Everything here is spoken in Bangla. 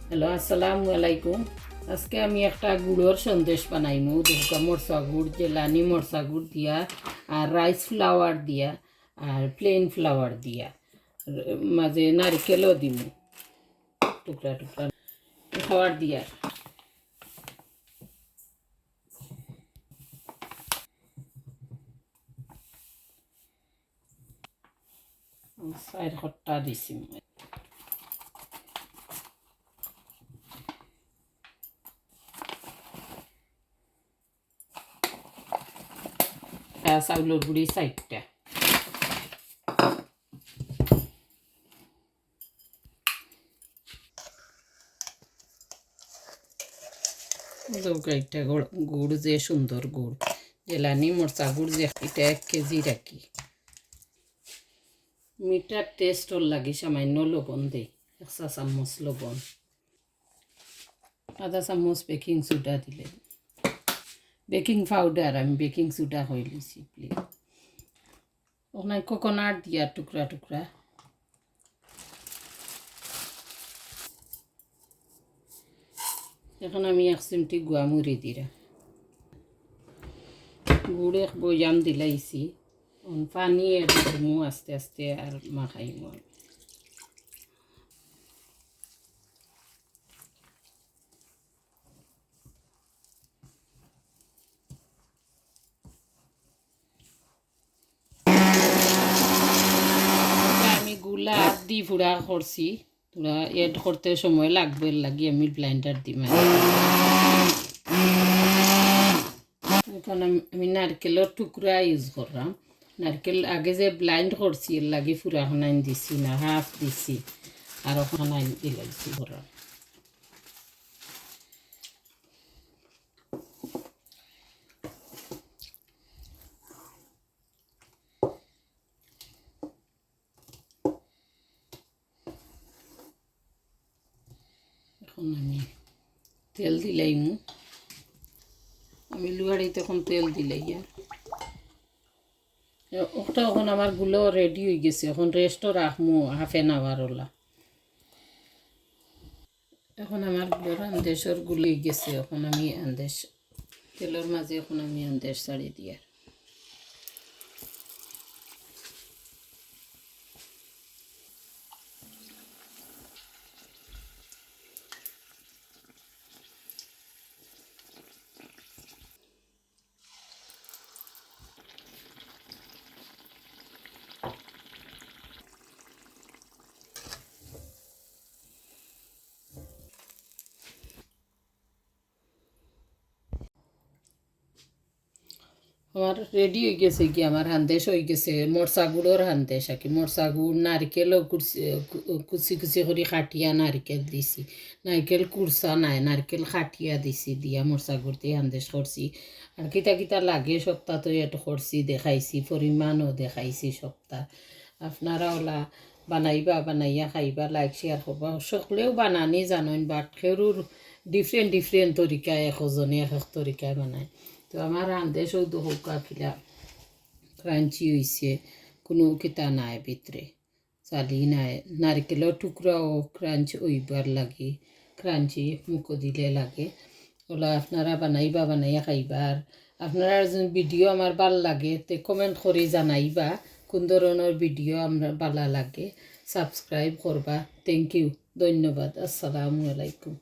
হ্যালো, আসসালামু আলাইকুম। আজকে আমি একটা গুড়র সন্দেশ বানাইমু। দুর্গা মরসা গুড়, জেলানি মরসা গুড় দিয়া, আর রাইস ফ্লাওয়ার দিয়া, আর প্লেন ফ্লাওয়ার দিয়া, মাঝে নারিকেলও দিমু টুকরা টুকরা খাওয়ার দিয়া। চার খট্টা দিছি। চাউলের গুঁড়ি 4টা, একটা গুড় যে সুন্দর গুড়, জেলানি মরচা গুড় যে এটা 1 কেজি রাখি। মিঠার টেস্টর লাগে সামান্য লবণ দেই, 1 চা চামচ লবণ, আধা চামচ বেকিং সোডা দিলে, বেকিং পাউডার আমি বেকিং সোডা হয়ে লিছি প্লিজ। ওখানে কোকোনাট দিয়া টুকরা টুকরা, এখন আমি 1 চিমটি গুয়ামুড়ি দিরা, গুড় 1 বয়াম দিলাইছি। পানি এড করমু আস্তে আস্তে আর মাখাইমু। আমি গুলা দি ফুড়া করছি, তোরা এড করতে সময় লাগবে লাগি আমি ব্লেন্ডার দিই। এখন আমি নারকেলের টুকরা ইউজ করলাম। নারকেল আগে যে ব্লাইন্ড করছি এর লাগে ফুরা খানাইন দিছি না, হাফ দিছি, আর খানাইন দিলাইছি করা। এখন আমি তেল দিলাইমু, আমি লুয়াড়িতে এখন তেল দিলাই। ওটা এখন আমার গুলো রেডি হয়ে গেছে, এখন রেস্টও রাখমু ½ আওয়ার ওলা। এখন আমার গুলোর আন্দেশর গুলি গেছে, এখন আমি আন্দেশ তেলের মাঝে এখন আমি আন্দেশ ছাড়ি দিয়ার। আমার রেডি হয়ে গেছে কি, আমার হান্দেশ হয়ে গেছে, মরচা গুড়োর হান্দেশ আর কি। মরচা গুড়, নারকেলও কুচি কুচি করে খাটিয়া নারকেল দিছি, নারকেল কুরসা নাই, নারকেল খাটিয়া দিছি, দিয়া মরচা গুড় দিয়ে হান্দেশ করছি। আর কিতা কিতা লাগে সপ্তাহ তো এত করছি, দেখাইছি, পরিমাণও দেখাইছি সপ্তাহ। আপনারা ওলা বানাইবা, বানাইয়া খাইবা, লাইক শেয়ার করবা। সকলেও বানানি জানেন, বাট খেরুর ডিফারেন্ট ডিফারেন্ট তরিকায়, একজনে এক তরিকায় বানায়। তো আমার রান্ধেশও দোকা কিলা ক্রাঞ্চি হয়েছে, কোনো কিতা নাই ভিতরে, চালি নাই। নারকেলের টুকরাও ক্রাঞ্চ ওইবার লাগে, ক্রাঞ্চি মুখো দিলে লাগে। ওলা আপনারা বানাইবা, বানাইয়া খাইবা। আর আপনারা ভিডিও আমার ভাল লাগে তে কমেন্ট করে জানাইবা কোন ধরনের ভিডিও আমরা ভালো লাগে, সাবস্ক্রাইব করবা। থ্যাংক ইউ, ধন্যবাদ। আসসালামু আলাইকুম।